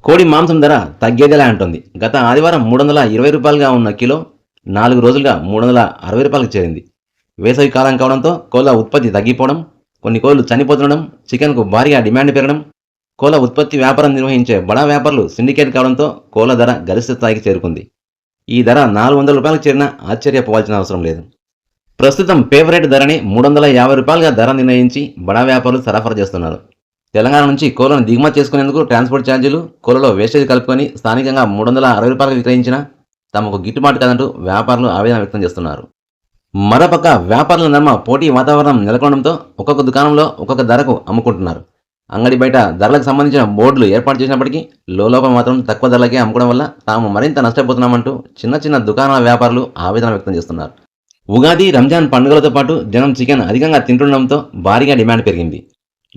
కోడి మాంసం ధర తగ్గేదేలా అంటోంది. గత ఆదివారం రూ. 320గా ఉన్న కిలో 4 రోజులుగా రూ. 360కి చేరింది. వేసవి కాలం కావడంతో కోళ్ల ఉత్పత్తి తగ్గిపోవడం, కొన్ని కోళ్లు చనిపోతుండడం, చికెన్కు భారీగా డిమాండ్ పెరగడం, కోళ్ల ఉత్పత్తి వ్యాపారం నిర్వహించే బడా వ్యాపారులు సిండికేట్ కావడంతో కోళ్ల ధర గరిష్ట స్థాయికి చేరుకుంది. ఈ ధర రూ. 400కి చేరినా ఆశ్చర్యపోవాల్సిన అవసరం లేదు. ప్రస్తుతం ఫేవరెట్ ధరని రూ. 350గా ధర నిర్ణయించి బడా వ్యాపారులు సరఫరా చేస్తున్నారు. తెలంగాణ నుంచి కోళ్లను దిగుమతి చేసుకునేందుకు ట్రాన్స్పోర్ట్ ఛార్జీలు, కోళ్లలో వేస్టేజ్ కలుపుకొని స్థానికంగా రూ. 360 విక్రయించినా తమకు గిట్టుబాటు కాదంటూ వ్యాపారులు ఆవేదన వ్యక్తం చేస్తున్నారు. మరోపక్క వ్యాపారుల నడుమ పోటీ వాతావరణం నెలకొనడంతో ఒక్కొక్క దుకాణంలో ఒక్కొక్క ధరకు అమ్ముకుంటున్నారు. అంగడి బయట ధరలకు సంబంధించిన బోర్డులు ఏర్పాటు చేసినప్పటికీ లోపల మాత్రం తక్కువ ధరలకే అమ్ముకోవడం వల్ల తాము మరింత నష్టపోతున్నామంటూ చిన్న చిన్న దుకాణాల వ్యాపారులు ఆవేదన వ్యక్తం చేస్తున్నారు. ఉగాది, రంజాన్ పండుగలతో పాటు జనం చికెన్ అధికంగా తింటుండడంతో భారీగా డిమాండ్ పెరిగింది.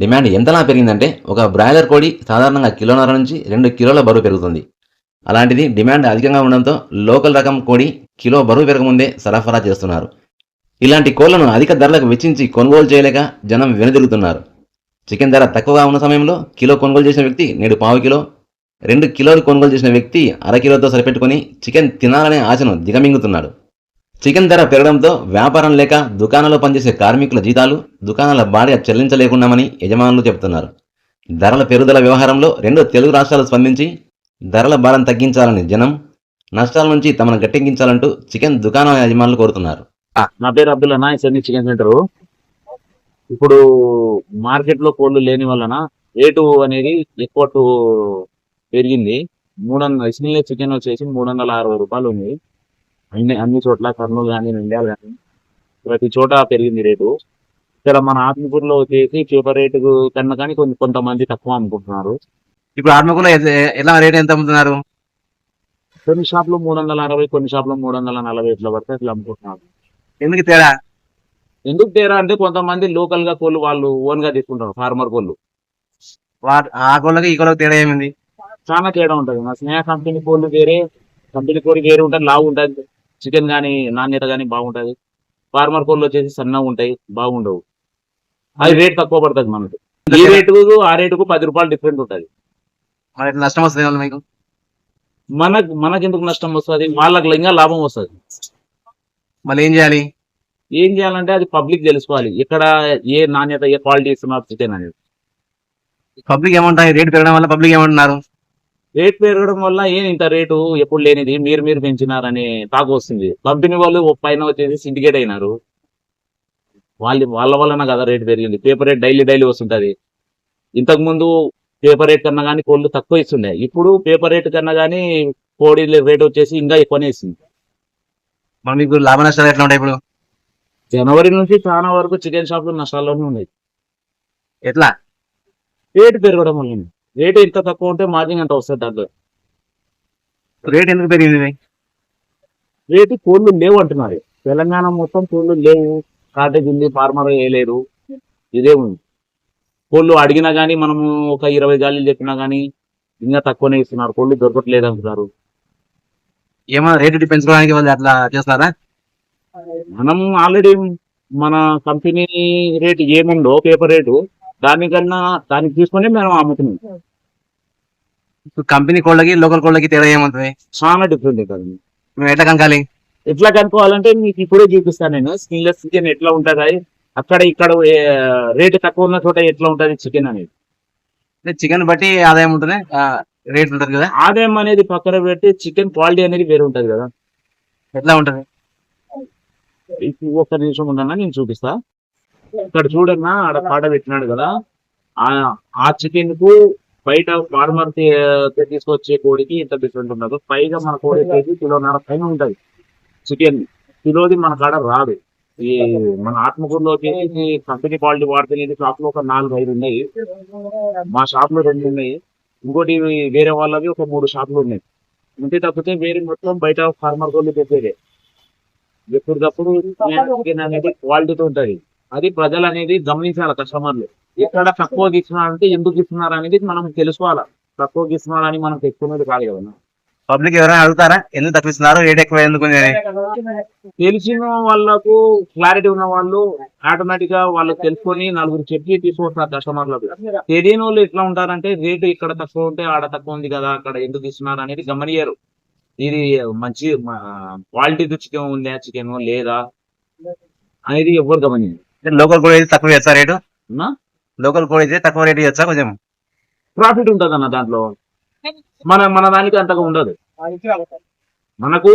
డిమాండ్ ఎంతలా పెరిగిందంటే ఒక బ్రాయిలర్ కోడి సాధారణంగా కిలోన్నర నుంచి 2 కిలోల బరువు పెరుగుతుంది. అలాంటిది డిమాండ్ అధికంగా ఉండడంతో లోకల్ రకం కోడి కిలో బరువు పెరగముందే సరఫరా చేస్తున్నారు. ఇలాంటి కోళ్లను అధిక ధరలకు వెచ్చించి కొనుగోలు చేయలేక జనం వెనుదిరుగుతున్నారు. చికెన్ ధర తక్కువగా ఉన్న సమయంలో కిలో కొనుగోలు చేసిన వ్యక్తి నేడు పావు కిలో, 2 కిలోలు కొనుగోలు చేసిన వ్యక్తి అరకిలోతో సరిపెట్టుకుని చికెన్ తినాలనే ఆశను దిగమింగుతున్నాడు. చికెన్ ధర పెరగడంతో వ్యాపారం లేక దుకాణంలో పనిచేసే కార్మికుల జీతాలు, దుకాణాల బాడిగ చెల్లించలేకున్నామని యజమానులు చెబుతున్నారు. ధరల పెరుగుదల వ్యవహారంలో 2 తెలుగు రాష్ట్రాలు స్పందించి ధరల భారం తగ్గించాలని జనం, నష్టాల నుంచి తమను గట్టెక్కించాలంటూ చికెన్ దుకాణాల యజమానులు కోరుతున్నారు. నా పేరు అబ్దుల్లా, ఎస్ఎన్ఈ చికెన్ సెంటర్. ఇప్పుడు మార్కెట్ లో కోళ్లు లేని వలన రేటు అనేది ఎక్కువ పెరిగింది. 300 ఎస్ఎన్ఈ చికెన్ వచ్చేసి రూ. 360 ఉంది. అన్ని చోట్ల, కర్నూలు కానీ, నంద్యాల కానీ ప్రతి చోట పెరిగింది రేటు. ఇక్కడ మన ఆత్మకూరులో వచ్చేసి పేపర్ రేటు కన్నా కానీ కొంతమంది తక్కువ అమ్ముకుంటున్నారు. ఇప్పుడు ఆత్మకూరులో ఎలా రేట్ ఎంత అమ్ముతున్నారు? కొన్ని షాపులు 360, కొన్ని షాపులు 340 ఇట్లా పడితే అట్లా అమ్ముకుంటున్నారు. ఎందుకు తేడా? ఎందుకు తేడా అంటే కొంతమంది లోకల్ గా కోళ్ళు వాళ్ళు ఓన్ గా తీసుకుంటారు, ఫార్మర్ కోళ్ళు. ఆ కోళ్ళకి ఈ కోళ్ళకి తేడా ఏమింది? చాలా తేడా ఉంటది. మా స్నేహ కంపెనీ కోళ్ళు వేరే, కంపెనీ కోడి వేరే ఉంటుంది, లావు ఉంటుంది. చికెన్ కానీ నాణ్యత కానీ బాగుంటది. ఫార్మర్ కోళ్ళు వచ్చేసి సన్నగా ఉంటాయి, బాగుండవు. అది రేట్ తక్కువ పడుతుంది మనకు. ఈ రేటుకు ఆ రేటుకు రూ. 10 డిఫరెంట్ ఉంటుంది. నష్టం వస్తుంది మీకు? మనకెందుకు నష్టం వస్తుంది? వాళ్ళకి ఇంకా లాభం వస్తుంది. మళ్ళీ ఏం చేయాలి? ఏం చేయాలంటే అది పబ్లిక్ తెలుసుకోవాలి, ఎక్కడ ఏ నాణ్యత, ఏ క్వాలిటీ ఇస్తున్నారు చికెన్ అనేది. పబ్లిక్ ఏమంటారు? రేట్ పెరగడం వల్ల పబ్లిక్ ఏమంటున్నారు? రేట్ పెరగడం వల్ల ఇంత రేటు ఎప్పుడు లేనిది మీరు పెంచినారనే టాక్ వస్తుంది. కంపెనీ వాళ్ళు పైన వచ్చేసి సిండికేట్ అయినారు. వాళ్ళ వలన కదా రేట్ పెరిగింది. పేపర్ రేట్ డైలీ వస్తుంటది. ఇంతకు ముందు పేపర్ రేట్ కన్నా కానీ కోళ్ళు తక్కువ ఇస్తుండే, ఇప్పుడు పేపర్ రేట్ కన్నా కానీ కోడి రేట్ వచ్చేసి ఇంకా ఎక్కువనే ఇస్తుంది. మరి మీకు లాభ నష్టాలు ఎట్లా ఉంటాయి? ఇప్పుడు జనవరి నుంచి చాలా వరకు చికెన్ షాపులు నష్టాల్లోనే ఉన్నాయి. ఎట్లా? రేటు పెరగడం వల్ల. రేటు ఎంత తక్కువ ఉంటే మార్జిన్ ఎంత వస్తుంది దాంట్లో. రేట్ ఎందుకు పెరిగింది? రేటు కోళ్ళు లేవు అంటున్నారు. తెలంగాణ మొత్తం కోళ్ళు లేవు, కాటేజ్ ఉంది, ఫార్మర్ వేయలేరు, ఇదే ఉంది. కోళ్ళు అడిగినా కానీ మనము ఒక 20 గాలీలు చెప్పినా కానీ ఇంకా తక్కువనే ఇస్తున్నారు. కోళ్ళు దొరకట్లేదు అంటున్నారు. ఏమన్నా రేటు పెంచుకోవడానికి వాళ్ళు అట్లా చేస్తారా? మనం ఆల్రెడీ మన కంపెనీ రేటు ఏముందో పేపర్ రేటు దానికి తీసుకొని మేము అమ్ముతున్నాం. ఇప్పుడు కంపెనీ కోళ్ళకి లోకల్ కోళ్ళకి తేడా ఏమవుతుంది? చాలా డిఫరెంట్ ఉంటుంది. మేము ఎట్లా కనకాలి? ఎట్లా కనుక్కోవాలంటే మీకు ఇప్పుడే చూపిస్తాను నేను. స్కిన్లెస్ చికెన్ ఎట్లా ఉంటుంది, అక్కడ ఇక్కడ రేటు తక్కువ ఉన్న చోట ఎట్లా ఉంటుంది చికెన్ అనేది. చికెన్ బట్టి ఆదాయం ఉంటుంది, రేట్ ఉంటుంది కదా. ఆదాయం అనేది పక్కన పెట్టి చికెన్ క్వాలిటీ అనేది వేరే ఉంటుంది కదా. ఎట్లా ఉంటుంది? ఒక్క నిమిషం ఉండన్నా, నేను చూపిస్తా. ఇక్కడ చూడన్నా, ఆడ కాడ పెట్టినాడు కదా, ఆ చికెన్ కు బయట ఫార్మర్ తీసుకొచ్చే కోడికి ఇంత డిఫరెంట్ ఉండదు. పైగా మన కోడి వచ్చేసి కిలోన్నర పైన ఉంటది చికెన్. కిలోది మన కాడ రాదు. ఈ మన ఆత్మకూరులో వచ్చేసి కంపెనీ క్వాలిటీ వాడుతున్న షాప్ లో ఒక 4-5 ఉన్నాయి. మా షాప్ లో 2 ఉన్నాయి. ఇంకోటి వేరే వాళ్ళవి ఒక 3 షాపులు ఉన్నాయి. ఇంటి తప్పితే వేరే మొత్తం బయట ఫార్మర్ కోళ్ళు పెట్టేదే. ఎప్పటికప్పుడు చికెన్ అనేది క్వాలిటీతో ఉంటది. అది ప్రజలు అనేది గమనించాలి, కస్టమర్లు. ఎక్కడ తక్కువకి ఇస్తున్నారంటే ఎందుకు ఇస్తున్నారు అనేది మనం తెలుసుకోవాలి. తక్కువకి ఇస్తున్నారని మనం తెచ్చుకునేది కాదు కదా. పబ్లిక్ ఎవరైనా అడుగుతారా ఎందుకు తక్కువ ఇస్తున్నారు, రేట్ ఎక్కువ ఎందుకు అని? తెలిసిన వాళ్ళకు క్లారిటీ ఉన్న వాళ్ళు ఆటోమేటిక్ గా వాళ్ళకి తెలుసుకొని నలుగురు చెప్పి తీసుకొస్తున్నారు కస్టమర్లకు. తెలియని వాళ్ళు ఎట్లా ఉంటారంటే రేటు ఇక్కడ తక్కువ ఉంటే ఆడ తక్కువ ఉంది కదా అక్కడ ఎందుకు ఇస్తున్నారు అనేది గమనియరు. ఇది మంచి క్వాలిటీ చికెన్ ఉందా చికెన్ లేదా అనేది ఎవరు గమనియరు. లోకల్ కోడి అయితే తక్కువ చేస్తా రేటు, అవునా? లోకల్ కోడి అయితే తక్కువ రేటు చేస్తా కొంచెం. ప్రాఫిట్ ఉంటుంది అన్న దాంట్లో. మన దానికి అంతగా ఉండదు. మనకు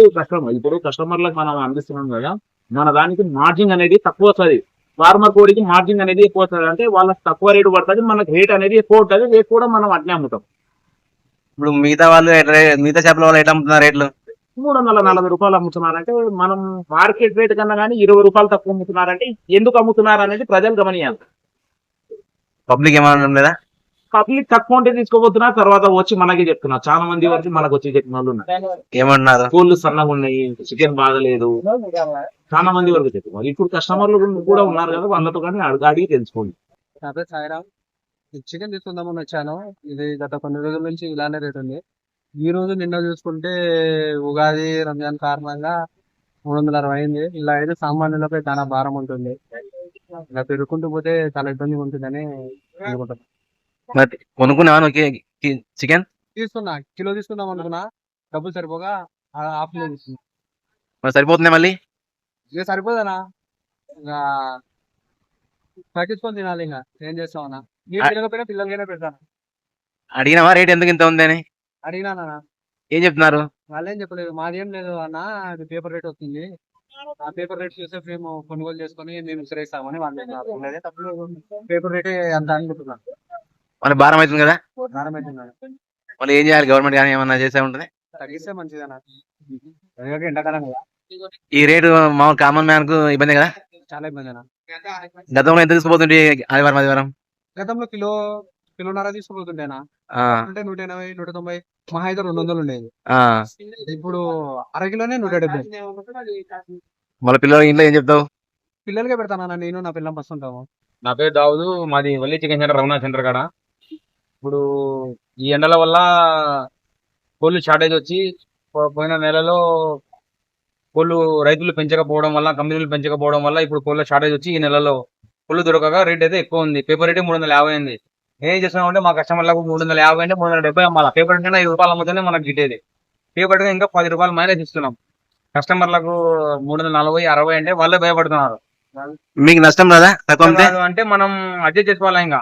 ఇప్పుడు కస్టమర్లకు మనం అందిస్తున్నాం కదా, మన దానికి మార్జిన్ అనేది తక్కువ వస్తుంది. ఫార్మర్ కోడికి మార్జిన్ అనేది ఎక్కువ వస్తుంది, అంటే వాళ్ళకి తక్కువ రేటు పడుతుంది, మనకి రేట్ అనేది ఎక్కువ ఉంటుంది. రేట్ కూడా మనం అట్నే అమ్ముతాం. ఇప్పుడు మిగతా వాళ్ళు మిగతా చేపల వాళ్ళు ఎట్లా అమ్ముతున్నారు రేట్లు? 340 రూపాయలు అమ్ముతున్నారంటే మనం మార్కెట్ రేట్ కన్నా కానీ 20 రూపాయలు తక్కువ అమ్ముతున్నారంటే ఎందుకు అమ్ముతున్నారు అనేది ప్రజలు గమనియాలి. పబ్లిక్ ఏమన్నా లేదా? పబ్లిక్ తక్కువ ఉంటే తీసుకోబోతున్నారు, తర్వాత వచ్చి మనకి చెప్తున్నారు. చాలా మంది వచ్చి మనకు వచ్చి చెప్పిన వాళ్ళు ఉన్నారు. ఏమన్నారు? కోళ్ళు సన్నగా ఉన్నాయి, చికెన్ బాగలేదు, చాలా మంది వరకు చెప్తున్నారు. ఇప్పుడు కస్టమర్లు కూడా ఉన్నారు కదా, వాళ్ళతో కానీ అడిగి తెలుసుకోండి. నా పేరు సాయిరామ్. చికెన్ తీసుకుందామని వచ్చాను. ఇది గత కొన్ని రోజుల నుంచి ఇలానే రేట్ ఉంది. ఈ రోజు నిన్న చూసుకుంటే ఉగాది రంజాన్ కారణంగా 360 అయింది. ఇలా అయితే సామాన్యులపై చాలా భారం ఉంటుంది. ఇలా పెరుగుకుంటూ పోతే చాలా ఇబ్బందిగా ఉంటుందని అనుకుంటున్నాను. మరి కొనుక్కున్నావా చికెన్? తీసుకున్నా, కిలో తీసుకుందాం అనుకున్నా, డబ్బులు సరిపోగా హాఫ్ కిలో తీసుకున్నా. మరి సరిపోతుంది మళ్ళీ? ఇక సరిపోదనా, ఇంకా పట్టించుకొని తినాలి. ఇంకా ఏం చేస్తామన్నా, మీరు తినకపోయినా పిల్లలకైనా పెడతాను. అడిగినావా రేట్ ఎందుకు ఇంత ఉంది అని? అడిగినానా, ఏం చెప్తున్నారు? వాళ్ళేం చెప్పలేదు. మాదేం లేదు అన్న, అది పేపర్ రేట్ వస్తుంది, ఆ పేపర్ రేట్ చూస్తే మేము కొనుగోలు చేసుకొని మేము విసిరేస్తామని వాళ్ళు చెప్పినారు. లేదే తప్పలేదు, పేపర్ రేటే అంత అనుకుంటున్నాను. మళ్ళీ భారం అవుతుంది కదా, భారం అవుతున్నాను. మళ్ళీ ఏం చేయాలి? గవర్నమెంట్ కానీ ఏమన్నా చేసే ఉంటుంది? తగ్గిస్తే మంచిదన్న, ఎందుకంటే ఎండాకాలం కదా. ఈ రేటు మామూలు కామన్ మ్యాన్ కు ఇబ్బంది కదా. చాలా ఇబ్బంది అన్న. గతంలో ఎంత తీసుకుపోతుంటే ఆదివారం? గతంలో కిలోన్నర తీసుకుపోతుంటేనా, అంటే 180, 190, మహా అయితే 200 ఉండేది. ఇప్పుడు అరకిలోనే 170. మళ్ళీ పిల్లలు ఇంట్లో ఏం చెప్తావు? పిల్లలకే పెడతానన్నా, నేను నా పిల్లలు వస్తుంటాము. నా పేరు దావుదు, మాది Valli chicken centre, Raghunath centre కాడ. ఇప్పుడు ఈ ఎండల వల్ల కోళ్ళు షార్టేజ్ వచ్చి పోయిన నెలలో కోళ్ళు రైతులు పెంచకపోవడం వల్ల, కంపెనీలు పెంచకపోవడం వల్ల ఇప్పుడు కోళ్ళ షార్టేజ్ వచ్చి ఈ నెలలో కోళ్ళు దొరకక రేట్ అయితే ఎక్కువ ఉంది. పేపర్ రేటే 350 అయింది. ఏం చేస్తున్నామంటే మా కస్టమర్లకు 350 అంటే 370 అమ్మాలి. పేపర్ రేట్ 5 రూపాయలు అమ్ముతూనే మనకు గిట్టేది. పేపర్ రేట్ ఇంకా 10 రూపాయలు మైనస్ ఇస్తున్నాం. కస్టమర్లకు 340, 60 అంటే వాళ్ళే భయపడుతున్నారు. మీకు నష్టం రాదా తక్కువ అంటే మనం అడ్జస్ట్ చేసుకోవాలి. ఇంకా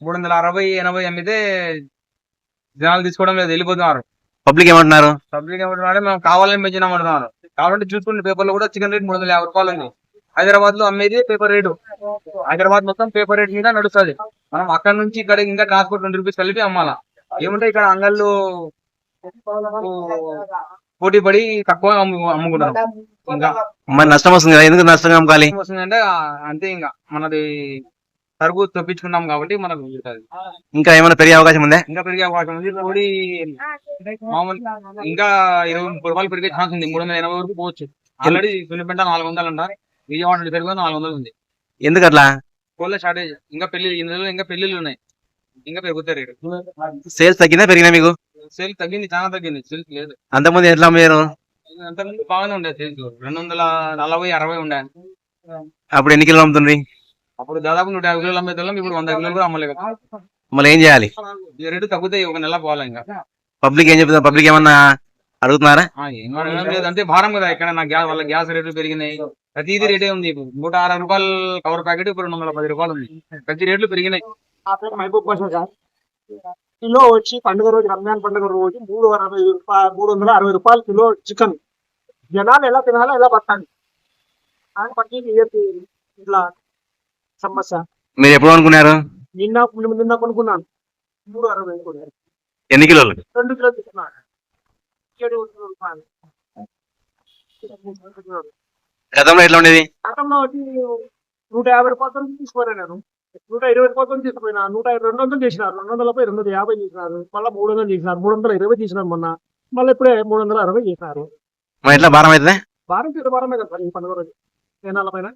360, 80 అమ్మితే జనాలు తీసుకోవడం లేదు, వెళ్ళిపోతున్నారు. పబ్లిక్ ఏమంటున్నారు? పబ్లిక్ ఏమంటున్నారు, మేము కావాలని పెంచినామంటున్నారు. కాబట్టి చూసుకుంటే పేపర్ లో కూడా చికెన్ రేట్ 350 రూపాయలు ఉంది. హైదరాబాద్ లో అమ్మేది పేపర్ రేటు. హైదరాబాద్ మొత్తం పేపర్ రేట్ మీద నడుస్తుంది. మనం అక్కడ నుంచి ఇక్కడ ఇంకా ట్రాన్స్పోర్ట్ 20 రూపీస్ కలిపి అమ్మాలా. ఏమంటే ఇక్కడ అంగళ్ళు పోటీ పడి తక్కువ అమ్ముకుంటాం. ఇంకా మరి నష్టం వస్తుంది కదా, ఎందుకు నష్టంగా అమ్మాలి? వస్తుందంటే అంతే, ఇంకా మనది సరుకు తెప్పించుకున్నాం కాబట్టి మనకు ఇంకా ఏమైనా పెరిగే అవకాశం ఉందా? ఇంకా పెరిగే అవకాశం ఉంది. కోడి మామూలు ఇంకా 20-30 రూపాయలు పెరిగే ఛాన్స్ ఉంది. 380 వరకు పోవచ్చు. ఆల్రెడీ సున్నిపెంట 400 అంటారు, విజయవాడ పెరిగి 400 ఉంది. ఎందుకు అట్లా? కోళ్ళ షార్టేజ్. ఇంకా పెళ్లిళ్ళు ఉన్నాయి, ఇంకా పెరుగుతాయి రేటు. సేల్స్ తగ్గిందా పెరిగినా? మీకు సేల్ తగ్గింది, చాలా తగ్గింది. సేల్స్ లేదు. అంతకుముందు ఎట్లా అమ్మారు? అంతకుముందు బాగానే ఉండేది సేల్స్, 240, 60 ఉండే. అప్పుడు ఎన్ని కిలోలు అమ్ముతుంది? అప్పుడు దాదాపు 150 కిలోలు అమ్మేదాం. ఇప్పుడు 100 కిలోలు కూడా అమ్మలేదు. మళ్ళీ ఏం చేయాలి? ఈ రేటు తగ్గుతాయి, ఒక నెల పోవాలి. ఇంకా పబ్లిక్ ఏం చెప్తున్నారు? పబ్లిక్ ఏమన్నా అడుగుతున్నారా? ఏం లేదు, అంతే భారం కదా. ఇక్కడ వాళ్ళ గ్యాస్ రేట్లు పెరిగినాయి, ప్రతిదీ రేటే ఉంది. 160 రూపాయలు కవర్ ప్యాకెట్ ఇప్పుడు 210 రూపాయలు ఉంది. ప్రతి రేట్లు పెరిగినాయి. కిలో వచ్చి పండుగ రోజు, రంజాన్ పండుగ రోజు 360 రూపాయలు కిలో చికెన్. జనాలు ఎలా తినాలో ఎలా పట్టాలి అని పట్టి ఇట్లా సమస్య. మీరు ఎప్పుడు అనుకున్నారు? నిన్న కొనుక్కున్నాను 360. ఎన్ని కిలోలు? 2 కిలోలు తీసుకున్నాను, 7 రూపాయలు. గతంలో ఎట్లా ఉండేది? గతంలో వచ్చి 150 రూపాయలు తీసుకోరా, నేను 120 రూపాయలు తీసుకుపోయినా. 200 చేసినారు, 200పై 250 చేసినారు, మళ్ళీ 300 చేసినారు, 320 చేసినారు మొన్న. మళ్ళీ ఇప్పుడే 360 చేసినారు. ఎట్లా భారం అవుతుంది? భారమే కదా ఈ పండుగ రోజు. ఏనాల పైన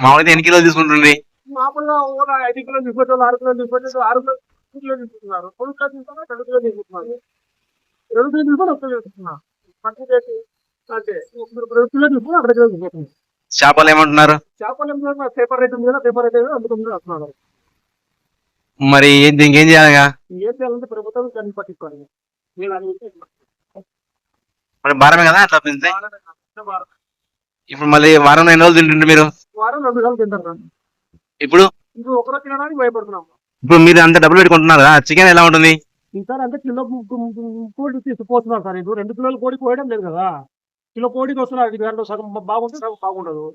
మామూలుగా ఎన్ని కిలోలు తీసుకుంటుంది? మామూలుగా 5 కిలోలు తీసుకొచ్చేవాళ్ళు, 6 కిలోలు తీసుకొచ్చేవాళ్ళు, 6 కిలోలు కిలో తీసుకుంటున్నారు, 2 కిలో తీసుకున్నా 2 కిలో తీసుకుంటున్నారు, 2 కిలో తీసుకుని 1 కిలో తీసుకున్నారు. పచ్చి రేటు అంటే ఇప్పుడు 2 కిలో తీసుకుని 1 కిలో తీసుకుంటున్నారు. చేపలు ఏమంటున్నారు? చేపలు ఏమో పేపర్ రేట్ ఉంది కదా, పేపర్ రేట్ అందుకుంటూ వస్తున్నారు. మరి దీనికి ఏం చేయాలి? ఏం చేయాలంటే ప్రభుత్వం దాన్ని పట్టించుకోవాలి. మీరు అని మరి భారమే కదా అట్లా పెంచితే. వారం ఇప్పుడు మళ్ళీ వారం ఎన్ని రోజులు తింటుంటారు మీరు? 2 సార్లు తింటారు. ఇప్పుడు ఇప్పుడు ఒకరోజు తినడానికి భయపడుతున్నాం. ఇప్పుడు మీరు అంత డబ్బులు పెట్టుకుంటున్నారు కదా, చికెన్ ఎలా ఉంటుంది? ఈసారి అంటే కిలో కోడి తీసుకుపోతున్నారు సార్. ఇప్పుడు 2 కిలోల కోడి కోయడం లేదు కదా, కిలో కోడికి వస్తున్నారు. ఇది దాంట్లో సగం బాగుంటుంది, సగం బాగుండదు.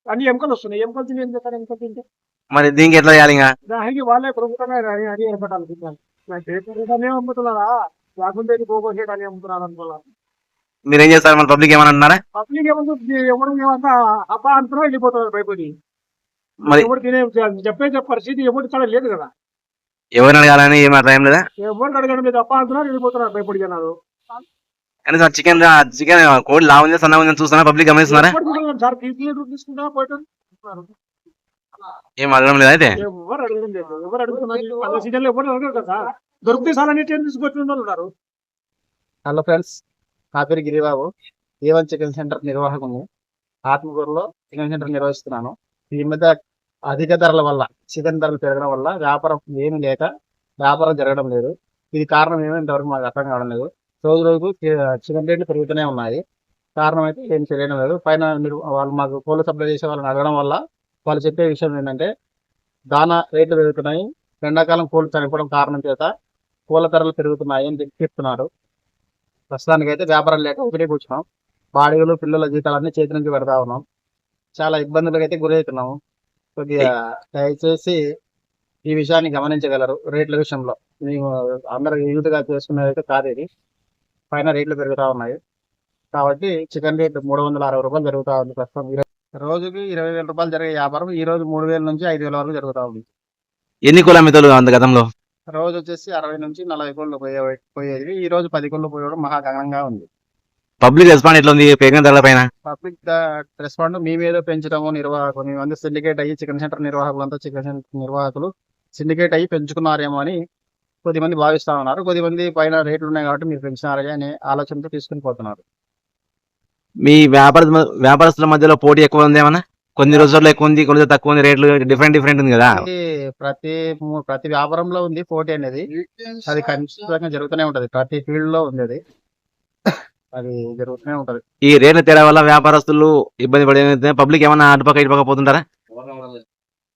అన్ని ఎముకలు వస్తున్నాయి. ఎముకలు తిని ఏం చేస్తారు? ఎముకలు తింటే మరి దీనికి ఎట్లా చేయాలి? దానికి వాళ్ళే ప్రభుత్వమే అని ఏర్పడాలి. అమ్ముతున్నారా లేకుంటే ఇది పోగొట్టేయడాన్ని అమ్ముతున్నారు అనుకోవాలి. మీరేం చేస్తారు? మన పబ్లిక్ ఏమని అంటున్నారా? పబ్లిక్ ఏమంటే ఎవరు ఏమంతా అబ్బా అంటున్నా వెళ్ళిపోతున్నారు భయపడి. మరి ఎవరు తినే చెప్పే పరిస్థితి ఎవరి కాడ లేదు కదా. ఎవరిని అడగాలని ఏం అట్లా ఏం లేదా? ఎవరు అడగడం లేదు, అబ్బా అంటున్నారు వెళ్ళిపోతున్నారు భయపడి జనాలు. కనీసం చికెన్ కోడి లా ఉంది సన్న ఉంది చూస్తున్నా, పబ్లిక్ గమనిస్తున్నారా? సార్ తీసుకుంటా పోయిటారు. ఏం అడగడం లేదా? అయితే ఎవరు అడగడం లేదు, ఎవరు అడుగుతున్నారు? అలా సీజన్ లో ఎవరు అడగరు కదా. దొరికితే సార్ అన్ని తీసుకొచ్చిన వాళ్ళు ఉన్నారు. హలో ఫ్రెండ్స్, నా పేరు గిరిబాబు. A1 chicken centre నిర్వాహకుని. ఆత్మకూరులో చికెన్ సెంటర్ నిర్వహిస్తున్నాను. ఈ మధ్య అధిక ధరల వల్ల, చికెన్ ధరలు పెరగడం వల్ల వ్యాపారం ఏమీ లేక వ్యాపారం జరగడం లేదు. ఇది కారణం ఏమో ఇంతవరకు మాకు అర్థం కావడం లేదు. రోజు రోజుకు చికెన్ రేట్లు పెరుగుతూనే ఉన్నాయి. కారణం అయితే ఏం తెలియడం లేదు. పైన వాళ్ళు మాకు కోళ్ళు సప్లై చేసే వాళ్ళని అడగడం వల్ల వాళ్ళు చెప్పే విషయం ఏంటంటే దానా రేట్లు పెరుగుతున్నాయి, ఎండాకాలం కోళ్ళు చనిపోవడం కారణం చేత కోళ్ళ ధరలు పెరుగుతున్నాయి అని చెప్తున్నారు. ప్రస్తుతానికి అయితే వ్యాపారం లేక ఒకటే కూర్చున్నాం. బాడీలు పిల్లల జీతాలన్నీ చేతి నుంచి పెడతా ఉన్నాం. చాలా ఇబ్బందులకు అయితే గురవుతున్నాము. కొద్దిగా దయచేసి ఈ విషయాన్ని గమనించగలరు. రేట్ల విషయంలో మేము అందరూ యూట్గా చేసుకునేదైతే కాదు. ఇది పైన రేట్లు పెరుగుతూ ఉన్నాయి కాబట్టి చికెన్ రేట్ 360 రూపాయలు జరుగుతూ ఉంది ప్రస్తుతం. రోజుకి 20,000 రూపాయలు జరిగే వ్యాపారం ఈ రోజు 3,000 నుంచి 5,000 వరకు జరుగుతూ ఉంది. ఎన్ని కోళ్ళ అమ్మితోళ్ళు అంత గతంలో? రోజు వచ్చేసి 60 నుంచి 40 కోళ్ళు పోయేది. ఈ రోజు 10 కోళ్ళు పోయడం మహా గణనంగా ఉంది. పబ్లిక్ రెస్పాండ్ ఎట్లా ఉంది పెరిగిన ధరల పైన? పబ్లిక్ రెస్పాండ్ మేమేదో పెంచడము నిర్వాహకులు మేమంతా సిండికేట్ అయ్యి చికెన్ సెంటర్ నిర్వాహకులంతా చికెన్ సెంటర్ నిర్వాహకులు సిండికేట్ అయ్యి పెంచుకున్నారేమో అని కొద్దిమంది భావిస్తా ఉన్నారు. కొద్దిమంది పైన రేట్లు ఉన్నాయి కాబట్టి మీరు పెంచినారే అనే ఆలోచనతో తీసుకుని పోతున్నారు. మీ వ్యాపారస్తుల మధ్యలో పోటీ ఎక్కువ ఉంది ఏమన్నా? కొన్ని రోజుల్లో ఎక్కువ ఉంది, కొన్ని రోజులు తక్కువ ఉంది, రేట్లు డిఫరెంట్ ఉంది కదా. ప్రతి వ్యాపారంలో ఉంది పోటీ అనేది. అది ఖచ్చితంగా జరుగుతూనే ఉంటది. ప్రతి ఫీల్డ్ లో ఉంది అది జరుగుతూనే ఉంటది. ఈ రేట్ల తేడా వల్ల వ్యాపారస్తులు ఇబ్బంది పడే పబ్లిక్ ఏమన్నా అటుపక్క ఇటుపక్క పోతుంటారా?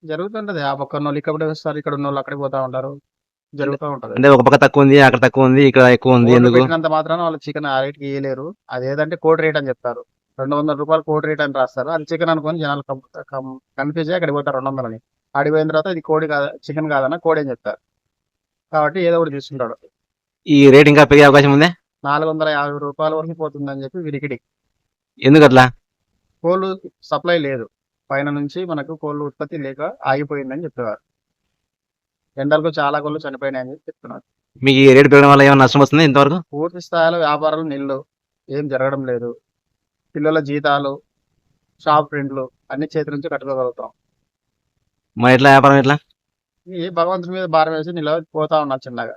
జరుగుతుంటది. ఆ పక్క వాళ్ళు ఇక్కడ వస్తారు, ఇక్కడ ఉన్న వాళ్ళు అక్కడికి పోతా ఉంటారు. జరుగుతూ ఉంటది. అంటే ఒక పక్క తక్కువ ఉంది, అక్కడ తక్కువ ఉంది, ఇక్కడ ఎక్కువ ఉంది. ఎందుకు పెట్టినంత మాత్రాన వాళ్ళు చికెన్ ఆ రేట్ కి ఇయ్యలేరు. అదేదంటే కోడి రేట్ అని చెప్తారు. 200 రూపాయలు కోడి రేట్ అని రాస్తారు. అది చికెన్ అనుకొని జనాలు కన్ఫ్యూజ్ అయ్యి అక్కడికి పోతారు 200 అని. ఆడిపోయిన తర్వాత ఇది కోడి కాదా చికెన్ కాదన్న కోడి అని చెప్తారు. కాబట్టి ఏదో ఒకటి తీసుకుంటాడు. ఈ రేట్ ఇంకా పెరిగే అవకాశం ఉంది. 450 రూపాయల వరకు పోతుందని చెప్పి విడికిడి. ఎందుకు అట్లా? కోళ్ళు సప్లై లేదు, పైన నుంచి మనకు కోళ్ళు ఉత్పత్తి లేక ఆగిపోయిందని చెప్తున్నారు. ఎండలకు చాలా కోళ్ళు చనిపోయినాయని చెప్పి చెప్తున్నారు. మీకు ఈ రేట్ పెరగడం వల్ల ఏమైనా నష్టం వస్తుంది ఇంతవరకు? పూర్తి స్థాయిలో వ్యాపారాలు నిల్లు, ఏం జరగడం లేదు. పిల్లల జీతాలు, షాప్ రెంట్లు అన్ని చేతి నుంచి కట్టుకోగలుగుతాం. మరి ఎట్లా వ్యాపారం ఎట్లా? ఈ భగవంతుని మీద భారం వేసి పోతా ఉన్నా చిన్నగా.